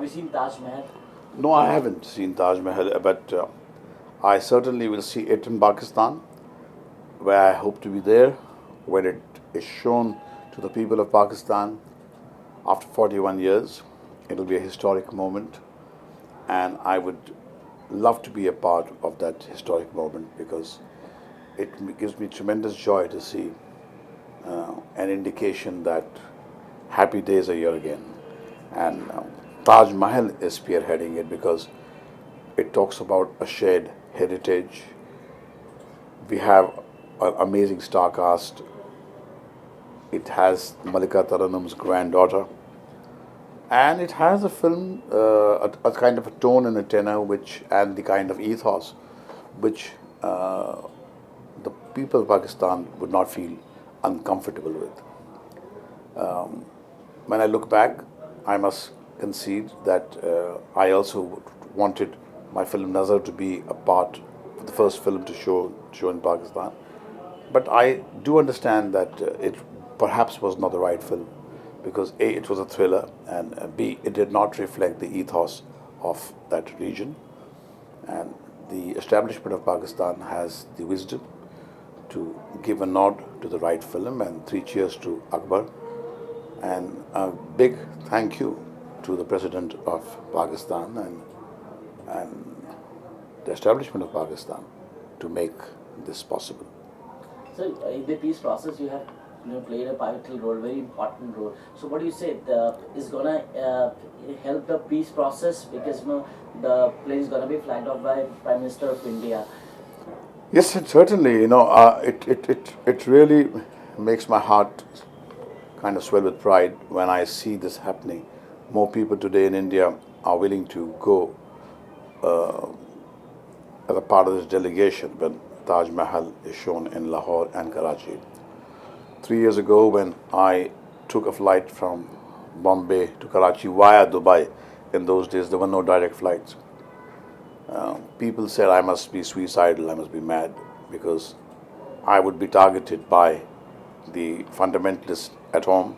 Have you seen Taj Mahal? No, I haven't seen Taj Mahal, but I certainly will see it in Pakistan, where I hope to be there, when it is shown to the people of Pakistan after 41 years. It'll be a historic moment, and I would love to be a part of that historic moment because it gives me tremendous joy to see an indication that happy days are here again. And Taj Mahal is spearheading it because it talks about a shared heritage. We have an amazing star cast. It has Malika Taranum's granddaughter, and it has a film, a kind of a tone and a tenor, which and the kind of ethos, which the people of Pakistan would not feel uncomfortable with. When I look back, I must concede that I also wanted my film Nazar to be a part, the first film to show in Pakistan. But I do understand that it perhaps was not the right film because A, it was a thriller, and B, it did not reflect the ethos of that region. And the establishment of Pakistan has the wisdom to give a nod to the right film, and three cheers to Akbar. And a big thank you to the President of Pakistan and the establishment of Pakistan to make this possible. So in the peace process, you have played a pivotal role, very important role. So what do you say is gonna help the peace process because the plane is gonna be flagged off by Prime Minister of India. Yes, it certainly. It really makes my heart kind of swell with pride when I see this happening. More people today in India are willing to go as a part of this delegation when Taj Mahal is shown in Lahore and Karachi. 3 years ago, when I took a flight from Bombay to Karachi via Dubai, in those days there were no direct flights. People said I must be suicidal, I must be mad, because I would be targeted by the fundamentalists at home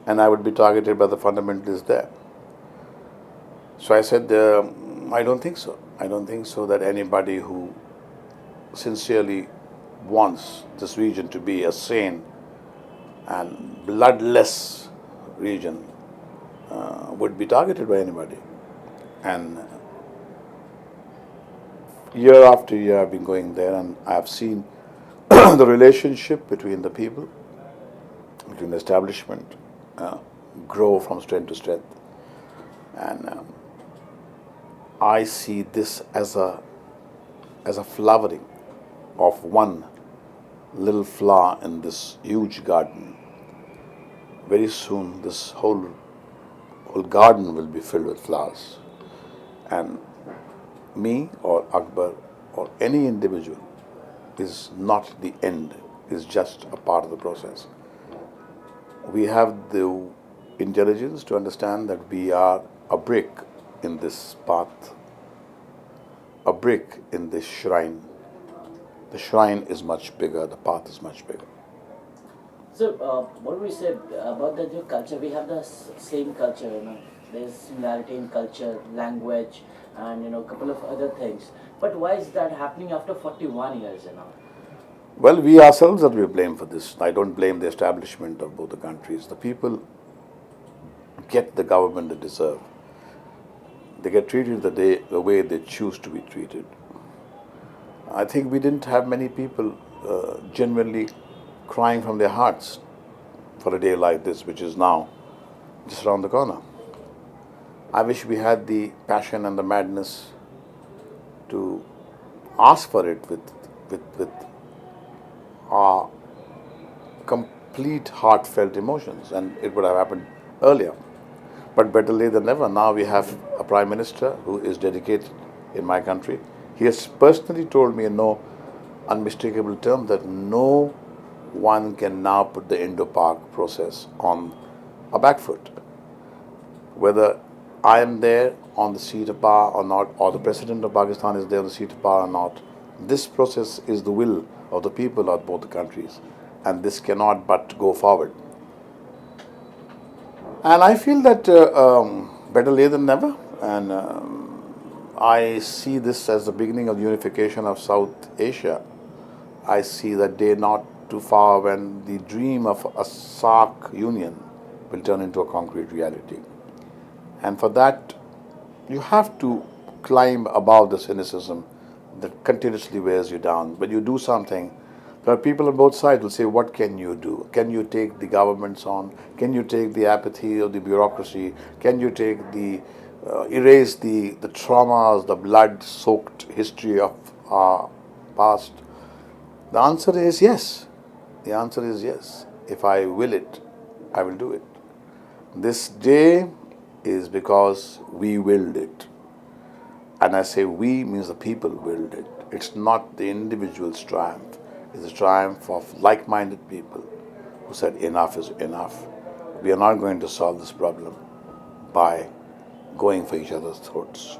and I would be targeted by the fundamentalists there. So I said, I don't think so. I don't think so that anybody who sincerely wants this region to be a sane and bloodless region would be targeted by anybody. And year after year, I've been going there, and I've seen the relationship between the people, between the establishment, grow from strength to strength. And I see this as a flowering of one little flower in this huge garden. Very soon, this whole garden will be filled with flowers, and me or Akbar or any individual is not the end, is just a part of the process. We have the intelligence to understand that we are a brick in this path, a brick in this shrine. The shrine is much bigger, the path is much bigger. So what do we say about the new culture? We have the same culture, There's similarity in culture, language, and a couple of other things. But why is that happening after 41 years? Well, we ourselves are to be blamed for this. I don't blame the establishment of both the countries. The people get the government they deserve. They get treated the way they choose to be treated. I think we didn't have many people genuinely crying from their hearts for a day like this, which is now just around the corner. I wish we had the passion and the madness to ask for it with our complete heartfelt emotions, and it would have happened earlier. But better late than never. Now we have a Prime Minister who is dedicated in my country. He has personally told me in no unmistakable terms that no one can now put the Indo-Pak process on a back foot. Whether I am there on the seat of power or not, or the President of Pakistan is there on the seat of power or not, this process is the will of the people of both the countries, and this cannot but go forward. And I feel that better late than never, and I see this as the beginning of the unification of South Asia. I see that day not too far when the dream of a SAARC union will turn into a concrete reality. And for that, you have to climb above the cynicism that continuously wears you down. When you do something, there are people on both sides who say, what can you do? Can you take the governments on? Can you take the apathy of the bureaucracy? Can you take erase the traumas, the blood-soaked history of our past? The answer is yes. The answer is yes. If I will it, I will do it. This day is because we willed it. And I say we means the people willed it. It's not the individual's triumph. It's a triumph of like-minded people who said enough is enough. We are not going to solve this problem by going for each other's throats.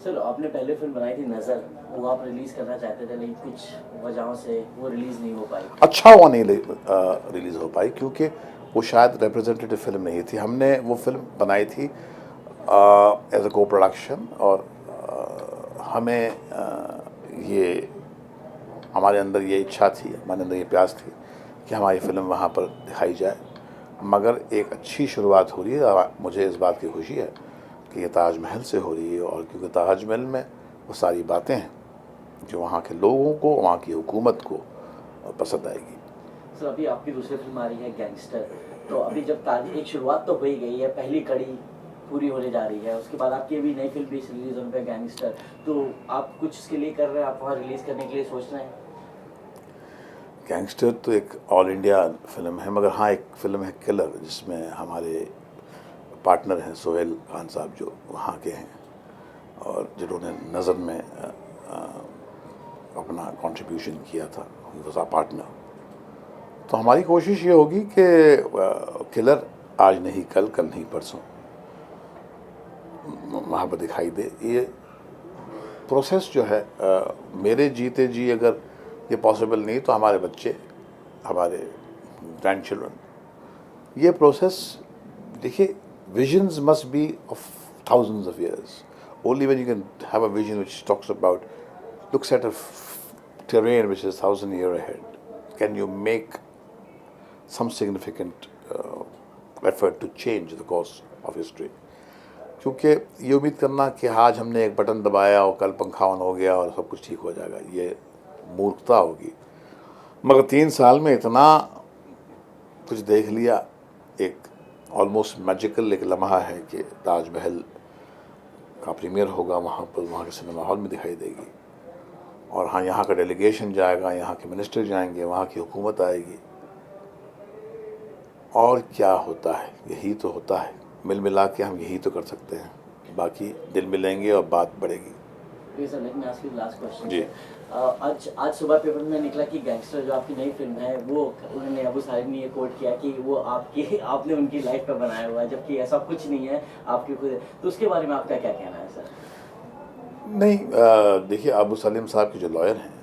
Sir आपने पहले film बनाई थी नज़र, वो आप release करना चाहते थे लेकिन कुछ वजहों से वो रिलीज नहीं हो पाई। अच्छा हुआ नहीं रिलीज हो पाई क्योंकि वो शायद रिप्रेजेंटेटिव फिल्म नहीं थी। हमने वो फिल्म बनाई थी एज अ को प्रोडक्शन और हमें ये हमारे अंदर ये इच्छा थी, हमारे अंदर ये प्यास थी कि हमारी फिल्म वहाँ पर दिखाई जाए। मगर एक अच्छी शुरुआत हो रही है और मुझे इस बात की खुशी है कि ये ताजमहल से हो रही है, और क्योंकि ताजमहल में वो सारी बातें हैं जो वहाँ के लोगों को, वहाँ की हुकूमत को पसंद आएगी। सर अभी आपकी दूसरी फिल्म आ रही है गैंगस्टर, तो अभी जब एक शुरुआत तो हो ही गई है, पहली कड़ी पूरी होने जा रही है, उसके बाद आपकी अभी नई फिल्म भी रिलीज होने पे गैंगस्टर, तो आप कुछ इसके लिए कर रहे हैं, आप वहाँ रिलीज करने के लिए सोच रहे हैं? गैंगस्टर तो एक ऑल इंडिया फिल्म है, मगर हाँ एक फिल्म है किलर जिसमें हमारे पार्टनर हैं सोहेल खान साहब जो वहाँ के हैं और जिन्होंने नज़र में अपना कंट्रीब्यूशन किया था, वॉज आवर पार्टनर। तो हमारी कोशिश ये होगी कि किलर आज नहीं कल, कल नहीं परसों वहाँ पर दिखाई दे। ये प्रोसेस जो है मेरे जीते जी अगर ये पॉसिबल नहीं तो हमारे बच्चे, हमारे ग्रैंड चिल्ड्रन, ये प्रोसेस देखिए, visions must be of thousands of years. Only when you can have a vision which talks about, looks at a terrain which is 1,000 years ahead, can you make some significant effort to change the course of history. क्योंकि ये उम्मीद करना कि आज हमने एक button दबाया और कल पंखा ऑन हो गया और सब कुछ ठीक हो जाएगा, ये मूर्खता होगी। मगर 3 साल में इतना कुछ देख लिया, एक ऑलमोस्ट मैजिकल एक लम्हा है कि ताजमहल का प्रीमियर होगा वहाँ पर, वहाँ के सिनेमा हॉल में दिखाई देगी, और हाँ यहाँ का डेलीगेशन जाएगा, यहाँ के मिनिस्टर जाएंगे, वहाँ की हुकूमत आएगी, और क्या होता है, यही तो होता है। मिल मिला के हम यही तो कर सकते हैं, बाकी दिल मिलेंगे और बात बढ़ेगी। जी आज सुबह पेपर में निकला कि गैंगस्टर जो आपकी नई फिल्म है वो उन्होंने अबू सालिम ने ये कोट किया कि वो आपने उनकी लाइफ पे बनाया हुआ है, जबकि ऐसा कुछ नहीं है, आपकी खुद। तो उसके बारे में आपका क्या कहना है सर? नहीं, देखिए अबू सालिम साहब के जो लॉयर हैं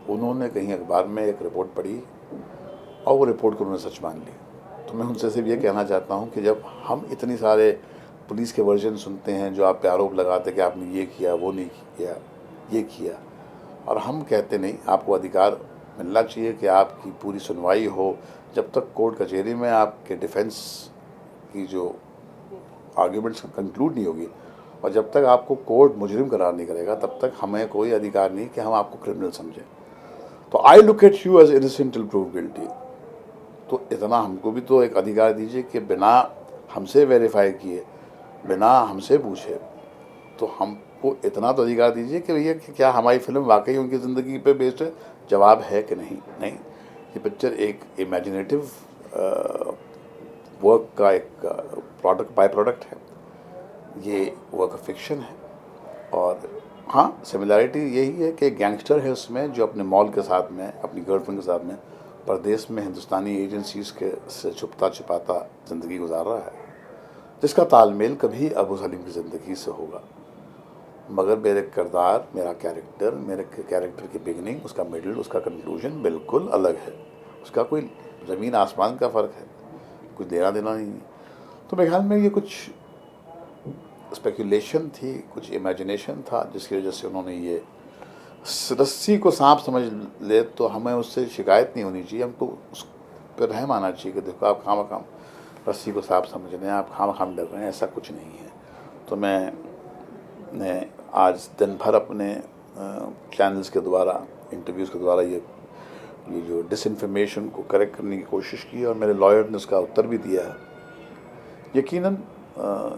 उन्होंने कहीं अखबार में एक रिपोर्ट पढ़ी और वो रिपोर्ट को उन्होंने सच मान ली। तो मैं उनसे सिर्फ ये कहना चाहता हूँ कि जब हम इतनी सारे पुलिस के वर्जन सुनते हैं जो आप पे आरोप लगाते कि आपने ये किया, वो नहीं किया, ये किया, और हम कहते नहीं, आपको अधिकार मिलना चाहिए कि आपकी पूरी सुनवाई हो। जब तक कोर्ट कचहरी में आपके डिफेंस की जो आर्ग्यूमेंट्स कंक्लूड नहीं होगी और जब तक आपको कोर्ट मुजरिम करार नहीं करेगा, तब तक हमें कोई अधिकार नहीं कि हम आपको क्रिमिनल समझें। तो I look at you as innocent till prove guilty. तो इतना हमको भी तो एक अधिकार दीजिए कि बिना हमसे वेरीफाई किए, बिना हमसे पूछे, तो हमको इतना तो अधिकार दीजिए कि भैया कि क्या हमारी फिल्म वाकई उनकी ज़िंदगी पे बेस्ड है। जवाब है कि नहीं। नहीं, ये पिक्चर एक इमेजिनेटिव वर्क का एक बाय प्रोडक्ट है, ये वर्क ऑफ फिक्शन है। और हाँ, सिमिलैरिटी यही है कि गैंगस्टर है उसमें जो अपने मॉल के साथ में, अपनी गर्लफ्रेंड के साथ में परदेश में हिंदुस्तानी एजेंसीज़ के से छुपता छिपाता ज़िंदगी गुजार रहा है, जिसका तालमेल कभी अबू सलीम की ज़िंदगी से होगा। मगर मेरे किरदार, मेरा कैरेक्टर, मेरे कैरेक्टर की बिगनिंग, उसका मिडल, उसका कंक्लूजन बिल्कुल अलग है। उसका कोई ज़मीन आसमान का फ़र्क है, कुछ देना देना नहीं है। तो मेरे ख्याल में ये कुछ स्पेकुलेशन थी, कुछ इमेजिनेशन था, जिसकी वजह से उन्होंने ये रस्सी को सांप समझ ले तो हमें उससे शिकायत नहीं होनी चाहिए, हमको उस पर रहम आना चाहिए कि देखो आप खाम रस्सी को सांप समझ रहे हैं, आप खाम डर रहे हैं, ऐसा कुछ नहीं है। तो मैं आज दिन भर अपने चैनल्स के द्वारा, इंटरव्यूज़ के द्वारा ये जो डिसइंफॉर्मेशन को करेक्ट करने की कोशिश की और मेरे लॉयर ने उसका उत्तर भी दिया है। यकीनन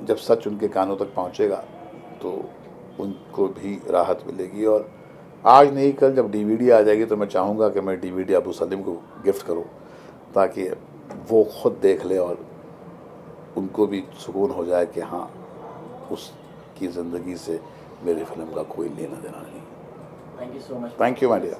जब सच उनके कानों तक पहुंचेगा तो उनको भी राहत मिलेगी, और आज नहीं कल जब डीवीडी आ जाएगी तो मैं चाहूँगा कि मैं डीवीडी अबू सलीम को गिफ्ट करूँ, ताकि वो खुद देख ले और उनको भी सुकून हो जाए कि हाँ, उसकी ज़िंदगी से मेरी फिल्म का कोई लेना देना नहीं। Thank you so much. Thank you my dear.